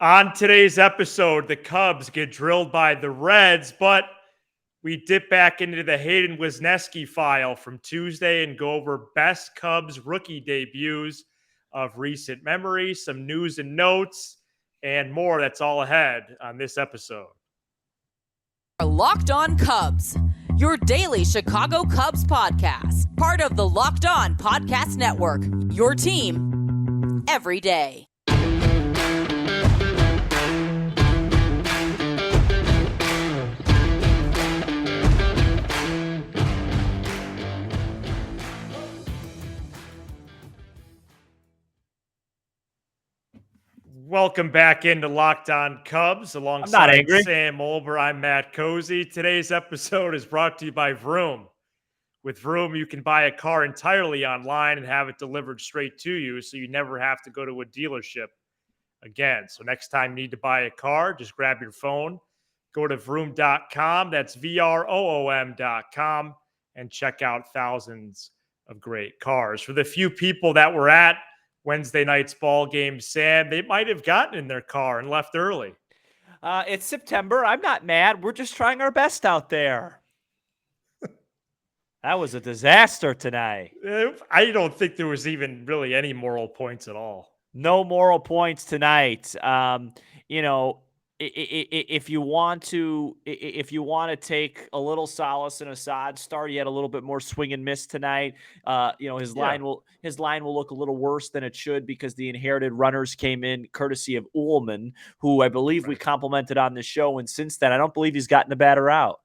On today's episode, the Cubs get drilled by the Reds, but we dip back into the Hayden Wesneski file from Tuesday and go over best Cubs rookie debuts of recent memory, some news and notes, and more. That's all ahead on this episode. Locked On Cubs, your daily Chicago Cubs podcast, part of the Locked On Podcast Network, your team every day. Welcome back into Locked On Cubs alongside Sam Olber. I'm Matt Cozy. Today's episode is brought to you by Vroom. With Vroom, you can buy a car entirely online and have it delivered straight to you, so you never have to go to a dealership again. So next time you need to buy a car, just grab your phone, go to vroom.com, that's VROOM.com, and check out thousands of great cars. For the few people that were at Wednesday night's ball game, Sam, they might have gotten in their car and left early. It's September. I'm not mad. We're just trying our best out there. That was a disaster tonight. I don't think there was even really any moral points at all. No moral points tonight. If you want to take a little solace in Assad start, he had a little bit more swing and miss tonight. His line will look a little worse than it should because the inherited runners came in courtesy of Ullman, who I believe we complimented on the show, and since then I don't believe he's gotten a batter out.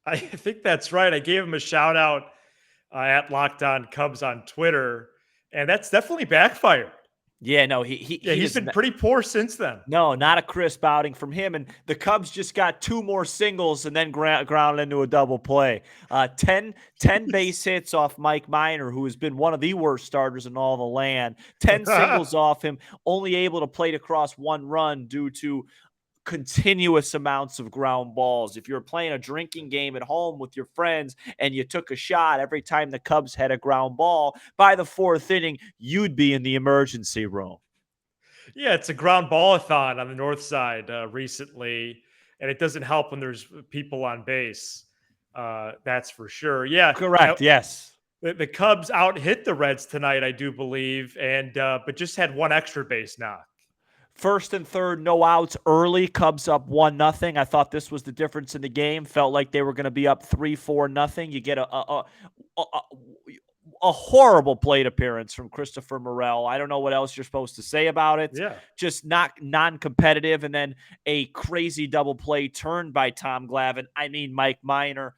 I think that's right. I gave him a shout out at Locked On Cubs on Twitter, and that's definitely backfired. Yeah, no, he's been pretty poor since then. No, not a crisp outing from him. And the Cubs just got two more singles and then ground into a double play. 10 base hits off Mike Minor, who has been one of the worst starters in all the land. 10 singles off him, only able to plate across one run due to continuous amounts of ground balls. If you're playing a drinking game at home with your friends and you took a shot every time the Cubs had a ground ball, by the fourth inning, you'd be in the emergency room. Yeah, it's a ground ball-a-thon on the north side recently, and it doesn't help when there's people on base. That's for sure. Yeah, correct. Yes. The Cubs out-hit the Reds tonight, I do believe, and but just had one extra base knock. First and third, no outs early. Cubs up 1-0. I thought this was the difference in the game. Felt like they were going to be up 3-4-0. You get a horrible plate appearance from Christopher Morel. I don't know what else you're supposed to say about it. Yeah. Just not non-competitive. And then a crazy double play turned by Mike Minor.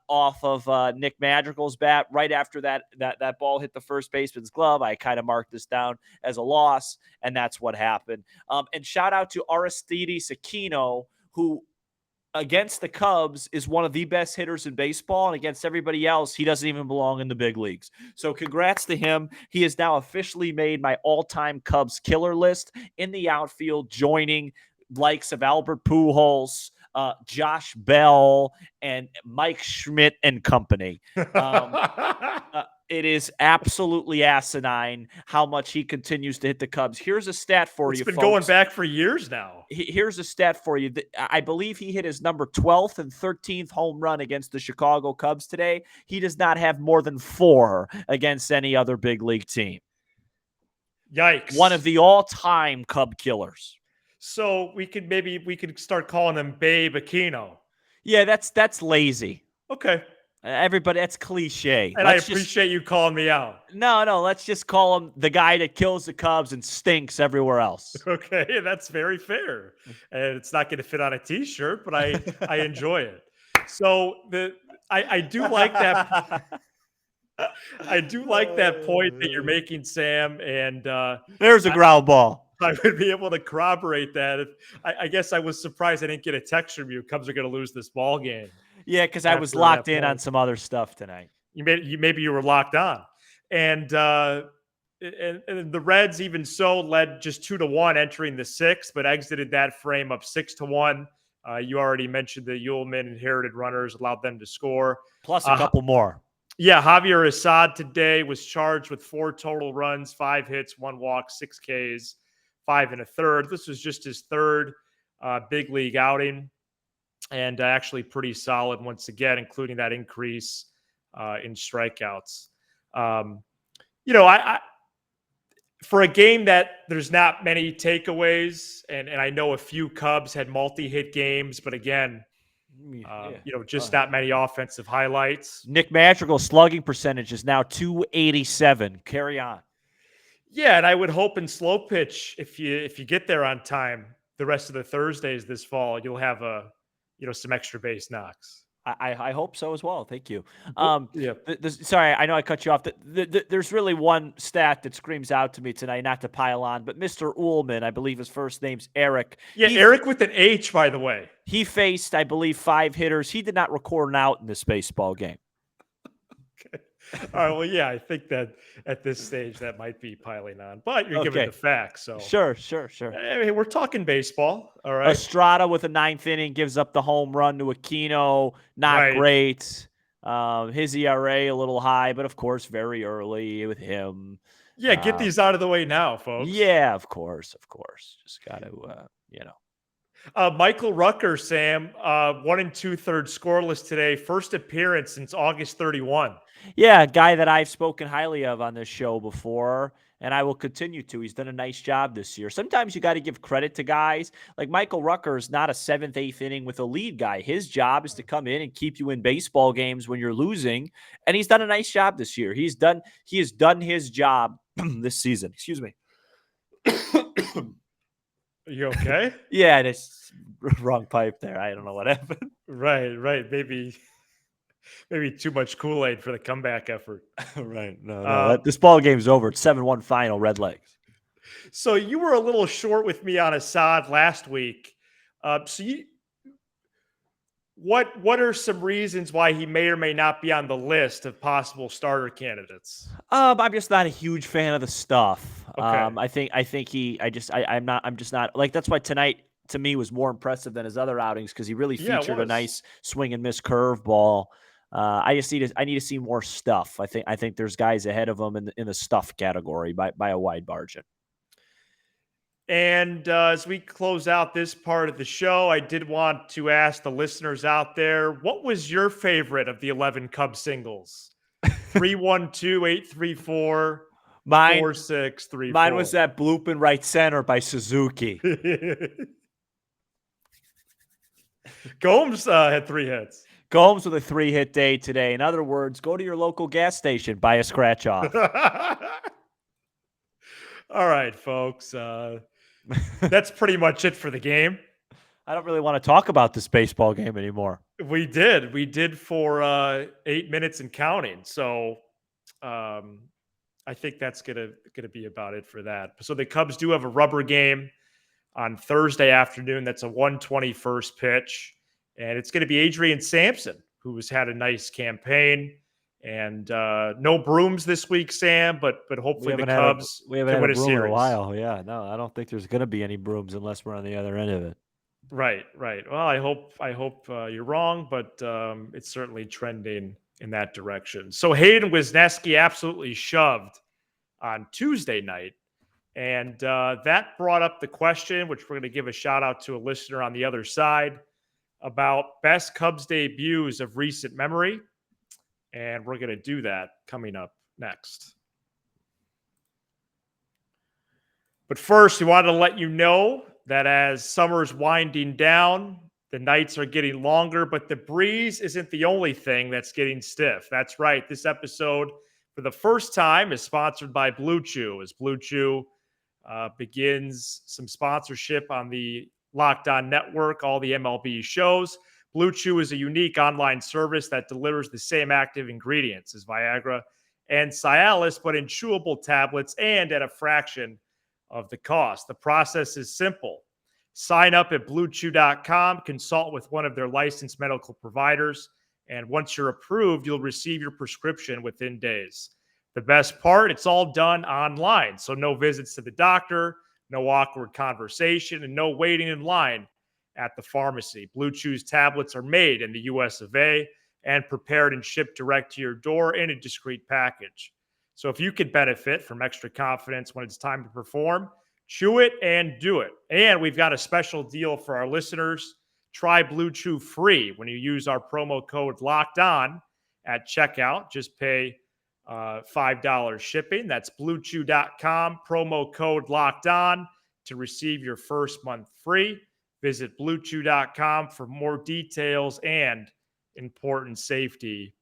Off of Nick Madrigal's bat right after that ball hit the first baseman's glove. I kind of marked this down as a loss, and that's what happened. And shout out to Aristidis Aquino, who against the Cubs is one of the best hitters in baseball, and against everybody else, he doesn't even belong in the big leagues. So congrats to him. He has now officially made my all-time Cubs killer list in the outfield, joining likes of Albert Pujols, Josh Bell, and Mike Schmidt and company. It is absolutely asinine how much he continues to hit the Cubs. Here's a stat for you, It's been folks. going back for years now. Here's a stat for you. I believe he hit his number 12th and 13th home run against the Chicago Cubs today. He does not have more than 4 against any other big league team. Yikes. One of the all-time Cub killers. So we could start calling him Babe Aquino. Yeah, that's lazy. Okay. Everybody, that's cliche. And I appreciate you calling me out. No, let's just call him the guy that kills the Cubs and stinks everywhere else. Okay, that's very fair. And it's not going to fit on a T-shirt, but I enjoy it. So I do like that. I do like that point that you're making, Sam. And there's a ground ball. I would be able to corroborate that. I guess I was surprised I didn't get a text from you. Cubs are going to lose this ball game. Yeah, because I was locked in on some other stuff tonight. Maybe you were locked on, and the Reds even so led just 2-1 entering the 6th, but exited that frame up 6-1. You already mentioned the Ullman inherited runners allowed them to score, plus a couple more. Yeah, Javier Assad today was charged with 4 total runs, 5 hits, 1 walk, 6 Ks 5 1/3. This was just his third big league outing, and actually pretty solid once again, including that increase in strikeouts. I for a game that there's not many takeaways, and I know a few Cubs had multi-hit games, but again, just not many offensive highlights. Nick Madrigal's slugging percentage is now .287. Carry on. Yeah, and I would hope in slow pitch, if you get there on time, the rest of the Thursdays this fall, you'll have some extra base knocks. I hope so as well. Thank you. Yeah. Sorry, I know I cut you off. There's really one stat that screams out to me tonight, not to pile on, but Mr. Ullman, I believe his first name's Eric. Yeah, Eric with an H, by the way. He faced, I believe, 5 hitters. He did not record an out in this baseball game. Okay. All right. Well, yeah, I think that at this stage that might be piling on, but you're giving the facts. So sure. I mean, we're talking baseball. All right. Estrada with a 9th inning gives up the home run to Aquino. Not great. His ERA a little high, but of course very early with him. Yeah, get these out of the way now, folks. Yeah, of course. Just got to, Michael Rucker, Sam, 1 2/3 scoreless today. First appearance since August 31. Yeah, a guy that I've spoken highly of on this show before, and I will continue to. He's done a nice job this year. Sometimes you got to give credit to guys. Like Michael Rucker is not a 7th, 8th inning with a lead guy. His job is to come in and keep you in baseball games when you're losing, and he's done a nice job this year. He has done his job this season. Excuse me. Are you okay? Yeah, it's wrong pipe there. I don't know what happened. Right. Maybe too much Kool-Aid for the comeback effort. Right. No. This ball game's over. It's 7-1 final, Red Legs. So you were a little short with me on Assad last week. What are some reasons why he may or may not be on the list of possible starter candidates? I'm just not a huge fan of the stuff. Okay. I'm just not like, that's why tonight to me was more impressive than his other outings, because he really featured a nice swing and miss curveball. I need to see more stuff. I think there's guys ahead of him in the stuff category by a wide margin. And as we close out this part of the show, I did want to ask the listeners out there, what was your favorite of the 11 Cubs singles? 312-834-4634. Mine was that bloop in right center by Suzuki. Gomes had 3 hits. Gomes with a 3-hit day today. In other words, go to your local gas station, buy a scratch off. All right, folks. That's pretty much it for the game. I don't really want to talk about this baseball game anymore. We did for 8 minutes and counting. So I think that's gonna be about it for that. So the Cubs do have a rubber game on Thursday afternoon. That's a 121st pitch, and it's going to be Adrian Sampson, who has had a nice campaign. And no brooms this week, Sam, but hopefully the Cubs can win a series in a while. Yeah, no, I don't think there's going to be any brooms unless we're on the other end of it. Right. Well, I hope you're wrong, but it's certainly trending in that direction. So Hayden Wesneski absolutely shoved on Tuesday night, and that brought up the question, which we're going to give a shout out to a listener on the other side, about best Cubs debuts of recent memory. And we're going to do that coming up next. But first, we wanted to let you know that as summer's winding down, the nights are getting longer, but the breeze isn't the only thing that's getting stiff. That's right. This episode, for the first time, is sponsored by Blue Chew, as Blue Chew begins some sponsorship on the Locked On Network, all the MLB shows. Blue Chew is a unique online service that delivers the same active ingredients as Viagra and Cialis, but in chewable tablets and at a fraction of the cost. The process is simple. Sign up at BlueChew.com, consult with one of their licensed medical providers, and once you're approved, you'll receive your prescription within days. The best part, it's all done online, so no visits to the doctor, no awkward conversation, and no waiting in line at the pharmacy. Blue Chew's tablets are made in the US of A and prepared and shipped direct to your door in a discreet package. So if you could benefit from extra confidence when it's time to perform, Chew it and do it. And we've got a special deal for our listeners. Try Blue Chew free when you use our promo code Locked On at checkout. Just pay $5 shipping. That's bluechew.com, promo code Locked On to receive your first month free. Visit bluechew.com for more details and important safety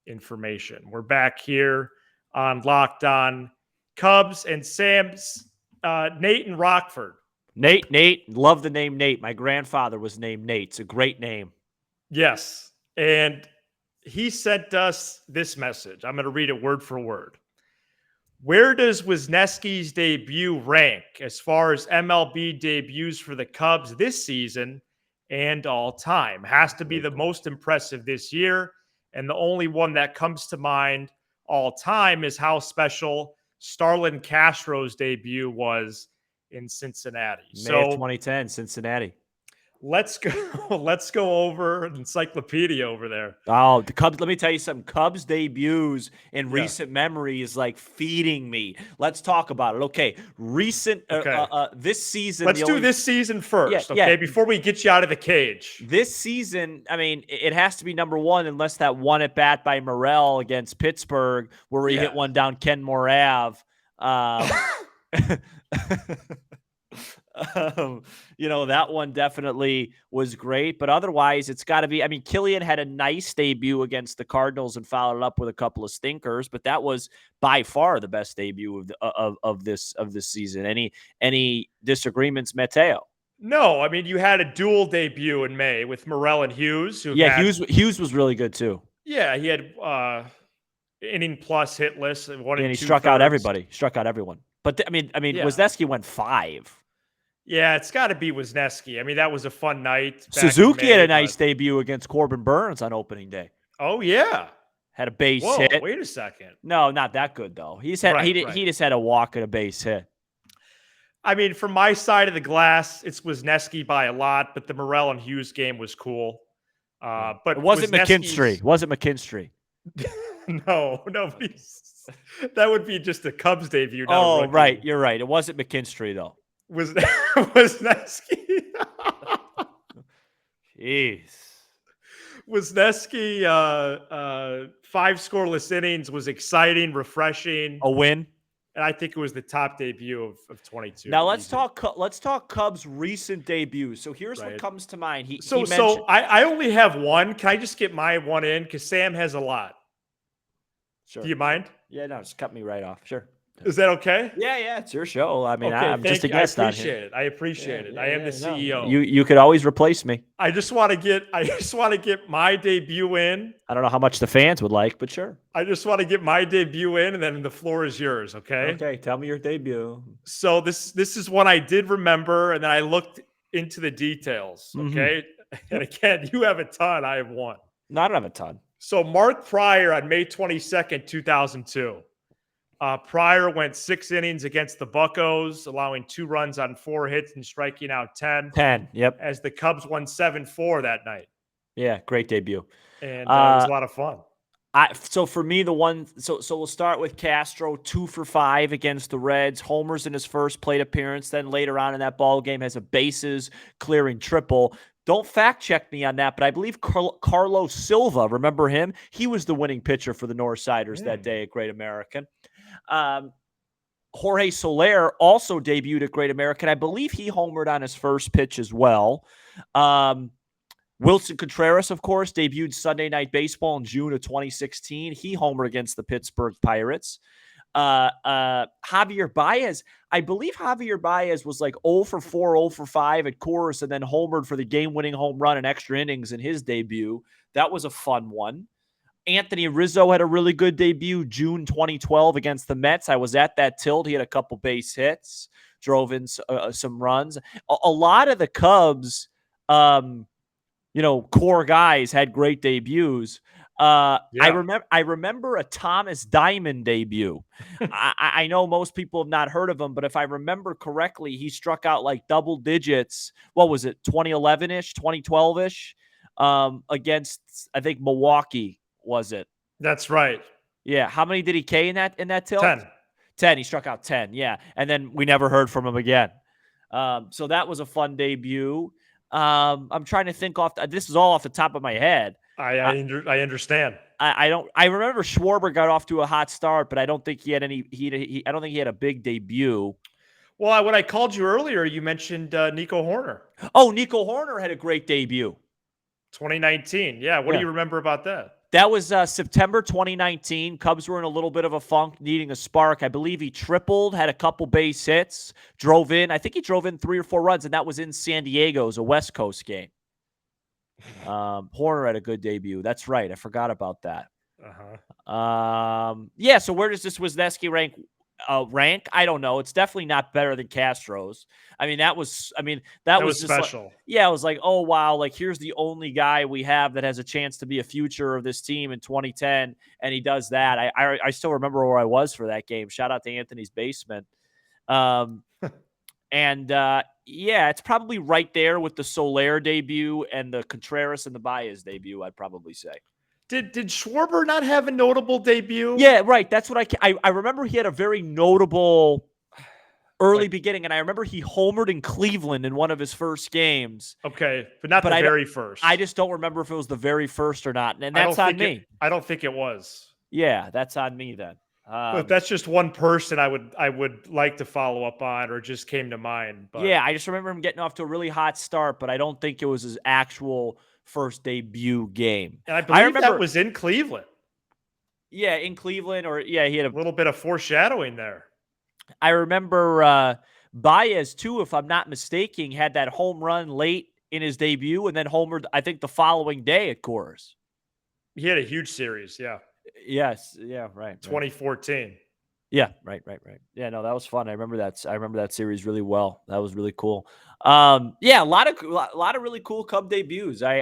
information. We're back here on Locked On Cubs, and Sam's Nate in Rockford. Nate, love the name Nate. My grandfather was named Nate. It's a great name. Yes, and he sent us this message. I'm going to read it word for word. Where does Wesneski's debut rank as far as MLB debuts for the Cubs this season and all time? Has to be the most impressive this year, and the only one that comes to mind all time is how special Starlin Castro's debut was in Cincinnati. May of 2010, Cincinnati. Let's go over an encyclopedia over there. Oh, the Cubs. Let me tell you something. Cubs debuts in recent memory is like feeding me. Let's talk about it. Okay. This season. Let's do this season first. Okay. Before we get you out of the cage. This season, I mean, it has to be number one unless that one at bat by Morel against Pittsburgh where he hit one down Kenmore Ave. That one definitely was great, but otherwise it's got to be, I mean, Killian had a nice debut against the Cardinals and followed it up with a couple of stinkers, but that was by far the best debut of this season. Any disagreements, Mateo? No, I mean, you had a dual debut in May with Morel and Hughes. Hughes was really good too. Yeah, he had inning plus hitless. And he struck out everybody. Struck out everyone. But Wesneski went 5. Yeah, it's got to be Wesneski. I mean, that was a fun night. Suzuki had a nice debut against Corbin Burns on opening day. Oh yeah, had a base hit. Wait a second. No, not that good though. He just had a walk and a base hit. I mean, from my side of the glass, it's Wesneski by a lot, but the Morel and Hughes game was cool. But it wasn't McKinstry. Wasn't McKinstry? No, that would be just a Cubs debut. Oh, right. You're right. It wasn't McKinstry though. Wesneski. Jeez. Wesneski, 5 scoreless innings was exciting, refreshing. A win. And I think it was the top debut of 22. Now let's talk Cubs' recent debuts. So here's what comes to mind. I only have one. Can I just get my one in? Because Sam has a lot. Sure. Do you mind? Yeah, no, just cut me right off. Sure. Is that okay? Yeah, it's your show. I mean, I'm just a guest on here. I appreciate it. I am the CEO. You could always replace me. I just want to get my debut in. I don't know how much the fans would like, but sure. I just want to get my debut in, and then the floor is yours. Okay. Okay. Tell me your debut. So this is one I did remember, and then I looked into the details. Okay. Mm-hmm. And again, you have a ton. I have one. No, I don't have a ton. So Mark Pryor on May 22nd, 2002. Pryor went 6 innings against the Buccos, allowing 2 runs on 4 hits and striking out 10. 10, yep. As the Cubs won 7-4 that night. Yeah, great debut. And it was a lot of fun. So for me, so we'll start with Castro, 2 for 5 against the Reds. Homers in his first plate appearance. Then later on in that ball game has a bases clearing triple. Don't fact check me on that, but I believe Carlos Silva, remember him? He was the winning pitcher for the Northsiders that day at Great American. Jorge Soler also debuted at Great American. I believe he homered on his first pitch as well. Wilson Contreras, of course, debuted Sunday Night Baseball in June of 2016. He homered against the Pittsburgh Pirates. Javier Baez, I believe Javier Baez was like 0 for 4, 0 for 5 at Coors, and then homered for the game-winning home run in extra innings in his debut. That was a fun one. Anthony Rizzo had a really good debut June 2012 against the Mets. I was at that tilt. He had a couple base hits, drove in some runs. A lot of the Cubs, core guys had great debuts. I remember a Thomas Diamond debut. I know most people have not heard of him, but if I remember correctly, he struck out like double digits. What was it? 2011-ish, 2012-ish, against, I think, Milwaukee. Was it? That's right. Yeah. How many did he K in that tilt? 10. 10. He struck out 10. Yeah. And then we never heard from him again. So that was a fun debut. I'm trying to think this is all off the top of my head. I understand. I remember Schwarber got off to a hot start, but I don't think he had I don't think he had a big debut. Well, when I called you earlier, you mentioned Nico Horner. Oh, Nico Horner had a great debut. 2019. Yeah. What do you remember about that? That was September 2019. Cubs were in a little bit of a funk, needing a spark. I believe he tripled, had a couple base hits, drove in. I think he drove in 3 or 4 runs, and that was in San Diego. It was a West Coast game. Horner had a good debut. That's right. I forgot about that. Yeah, so where does this Wesneski rank? I don't know. It's definitely not better than Castro's. That was just special. It was like, oh wow, like here's the only guy we have that has a chance to be a future of this team in 2010, and he does that. I still remember where I was for that game. Shout out to Anthony's basement. Yeah, it's probably right there with the Soler debut and the Contreras and the Baez debut, I'd probably say. Did Schwarber not have a notable debut? Yeah, right. That's what I remember. He had a very notable early beginning, and I remember he homered in Cleveland in one of his first games. Okay, but not the very first. I just don't remember if it was the very first or not, and that's on me. I don't think it was. Yeah, that's on me then. But that's just one person I would like to follow up on, or just came to mind. But. Yeah, I just remember him getting off to a really hot start, but I don't think it was his actual first debut game. And I believe that was in Cleveland. Yeah, in Cleveland, he had a little bit of foreshadowing there. I remember Baez, too, if I'm not mistaken, had that home run late in his debut and then homered, I think, the following day at Coors. He had a huge series, yeah. Yes, yeah, right. 2014. Yeah, right. Yeah, no, that was fun. I remember that series really well. That was really cool. Yeah, a lot of really cool Cub debuts. I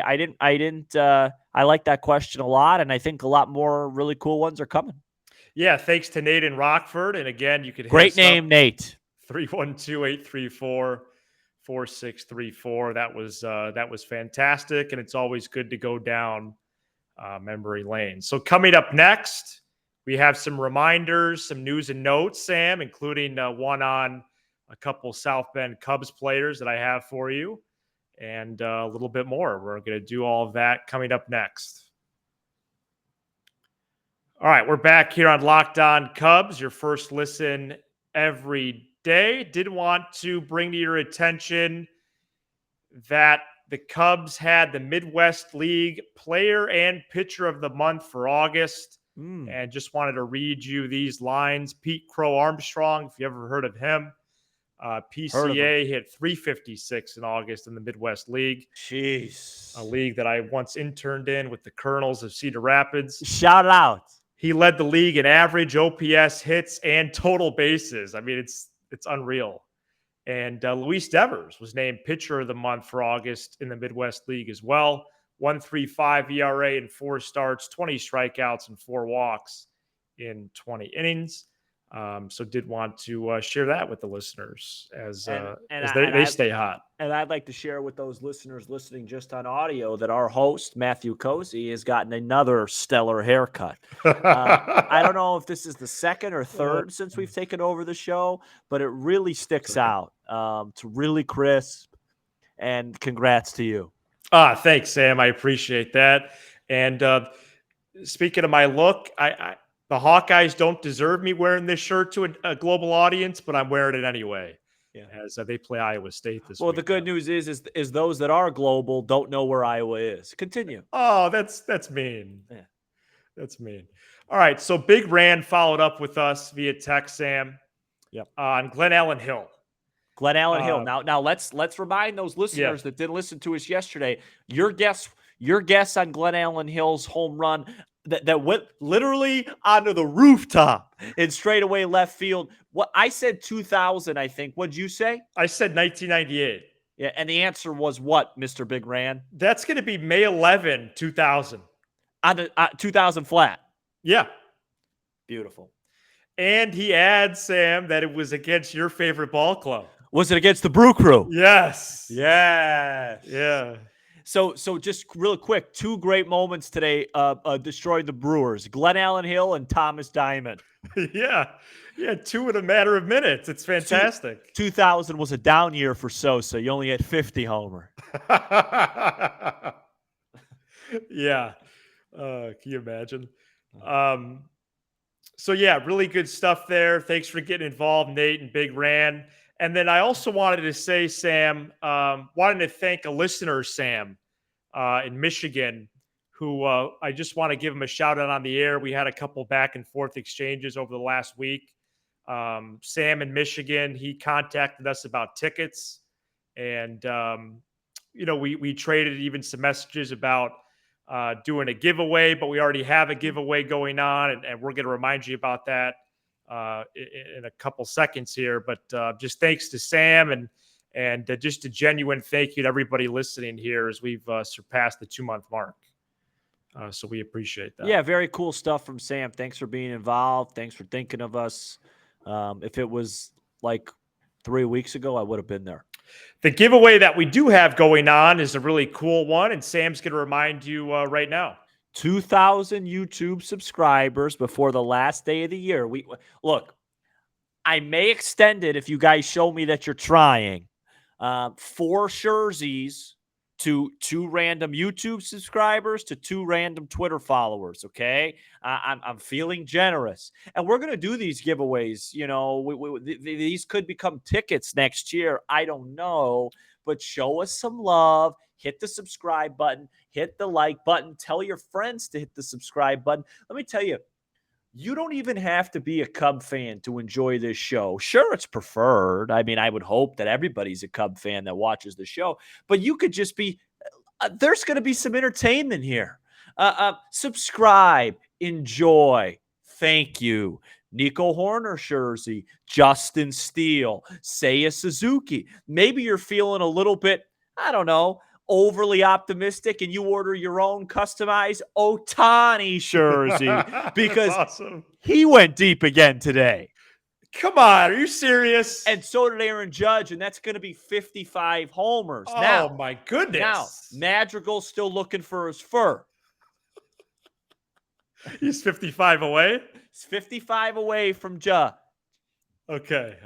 like that question a lot, and I think a lot more really cool ones are coming. Yeah, thanks to Nate in Rockford, and again, you could hit great name, Nate. 312-834-4634. That was fantastic, and it's always good to go down memory lane. So coming up next, we have some reminders, some news and notes, Sam, including one on a couple South Bend Cubs players that I have for you, and a little bit more. We're going to do all of that coming up next. All right, we're back here on Locked On Cubs, your first listen every day. Did want to bring to your attention that the Cubs had the Midwest League Player and Pitcher of the Month for August. And just wanted to read you these lines. Pete Crow-Armstrong, if you ever heard of him, PCA hit 356 in August in the Midwest League. Jeez. A league that I once interned in with the Colonels of Cedar Rapids. Shout out. He led the league in average, OPS, hits, and total bases. It's unreal. And Luis Devers was named Pitcher of the Month for August in the Midwest League as well. 1.35 ERA in 4 starts, 20 strikeouts, and 4 walks in 20 innings. So did want to share that with the listeners as they stay hot. And I'd like to share with those listeners listening just on audio that our host, Matthew Cozy, has gotten another stellar haircut. I don't know if this is the second or third since we've taken over the show, but it really sticks out. It's really crisp, and congrats to you. Thanks, Sam. I appreciate that. And speaking of my look, the Hawkeyes don't deserve me wearing this shirt to a global audience, but I'm wearing it anyway. Yeah, as they play Iowa State this week. Well, the good news is those that are global don't know where Iowa is. Continue. Oh, that's mean. Yeah. That's mean. All right, so Big Rand followed up with us via text, Sam. Yep. On Glen Allen Hill. Glen Allen Hill. Now let's remind those listeners that didn't listen to us yesterday. Your guess on Glen Allen Hill's home run that went literally onto the rooftop in straightaway left field. What I said 2000, I think. What'd you say? I said 1998. Yeah, and the answer was what, Mr. Big Rand? That's going to be May 11, 2000. On the 2000 flat. Yeah. Beautiful. And he adds, Sam, that it was against your favorite ball club. Was it against the Brew Crew? Yes. Yes. Yeah. So just real quick, 2 great moments today destroyed the Brewers. Glenn Allen Hill and Thomas Diamond. Yeah, 2 in a matter of minutes. It's fantastic. 2000 was a down year for Sosa. You only had 50 homer. Yeah. Can you imagine? So yeah, really good stuff there. Thanks for getting involved, Nate and Big Ran. And then I also wanted to say, Sam, wanted to thank a listener, Sam, in Michigan, who I just want to give him a shout out on the air. We had a couple back and forth exchanges over the last week. Sam in Michigan, he contacted us about tickets, and we traded even some messages about doing a giveaway, but we already have a giveaway going on, and we're going to remind you about that in a couple seconds here. But just thanks to Sam and just a genuine thank you to everybody listening here as we've surpassed the 2-month mark. So we appreciate that. Yeah, very cool stuff from Sam. Thanks for being involved. Thanks for thinking of us. If it was like 3 weeks ago, I would have been there. The giveaway that we do have going on is a really cool one, and Sam's going to remind you right now. 2,000 YouTube subscribers before the last day of the year. Look, I may extend it if you guys show me that you're trying. 4 jerseys to 2 random YouTube subscribers to 2 random Twitter followers. Okay, I'm feeling generous, and we're gonna do these giveaways. These could become tickets next year. I don't know, but show us some love. Hit the subscribe button. Hit the like button. Tell your friends to hit the subscribe button. Let me tell you. You don't even have to be a Cub fan to enjoy this show. Sure, it's preferred. I mean, I would hope that everybody's a Cub fan that watches the show, but you could just be, there's going to be some entertainment here. Subscribe, enjoy. Thank you. Nico Horner jersey, Justin Steele, Seiya Suzuki. Maybe you're feeling a little bit, I don't know, overly optimistic, and you order your own customized Ohtani jersey because awesome. He went deep again today. Come on, are you serious? And so did Aaron Judge, and that's going to be 55 homers. Oh, now, my goodness. Now, Madrigal's still looking for his fur. He's 55 away? He's 55 away from Ja. Okay.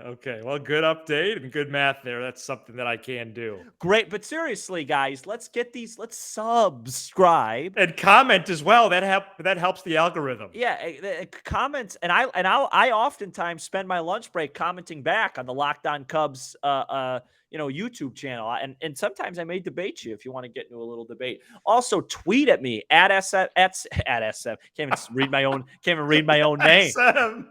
Well, good update and good math there. That's something that I can do. Great, but seriously, guys, let's subscribe and comment as well. That helps the algorithm. Yeah, comments, and I oftentimes spend my lunch break commenting back on the Locked On Cubs YouTube channel, and sometimes I may debate you if you want to get into a little debate. Also, tweet at me at SF. Can't even read my own name. SM.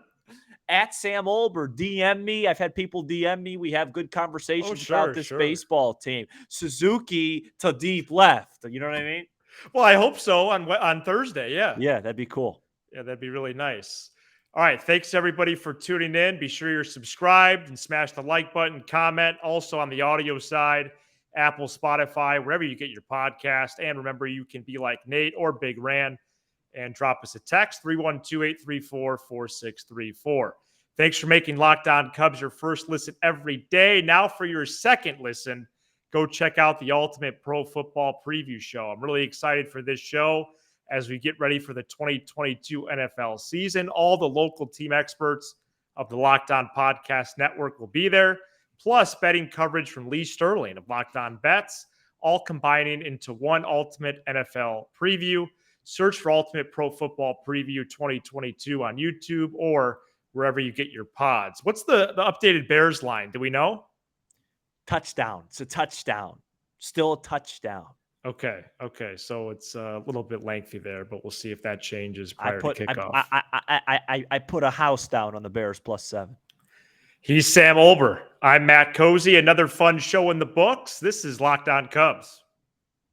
At Sam Olber, DM me. I've had people DM me. We have good conversations about this baseball team. Suzuki to deep left. You know what I mean? Well, I hope so on Thursday. Yeah. Yeah, that'd be cool. Yeah, that'd be really nice. All right. Thanks, everybody, for tuning in. Be sure you're subscribed and smash the like button, comment. Also on the audio side, Apple, Spotify, wherever you get your podcast. And remember, you can be like Nate or Big Ran and drop us a text, 312-834-4634. Thanks for making Locked On Cubs your first listen every day. Now for your second listen, go check out the Ultimate Pro Football Preview Show. I'm really excited for this show as we get ready for the 2022 NFL season. All the local team experts of the Locked On Podcast Network will be there, plus betting coverage from Lee Sterling of Locked On Bets, all combining into one ultimate NFL preview. Search for Ultimate Pro Football Preview 2022 on YouTube or wherever you get your pods. What's the updated Bears line? Do we know? Touchdown. It's a touchdown. Still a touchdown. Okay. So it's a little bit lengthy there, but we'll see if that changes prior to kickoff. I put a house down on the Bears +7. He's Sam Olber. I'm Matt Cozy. Another fun show in the books. This is Locked On Cubs.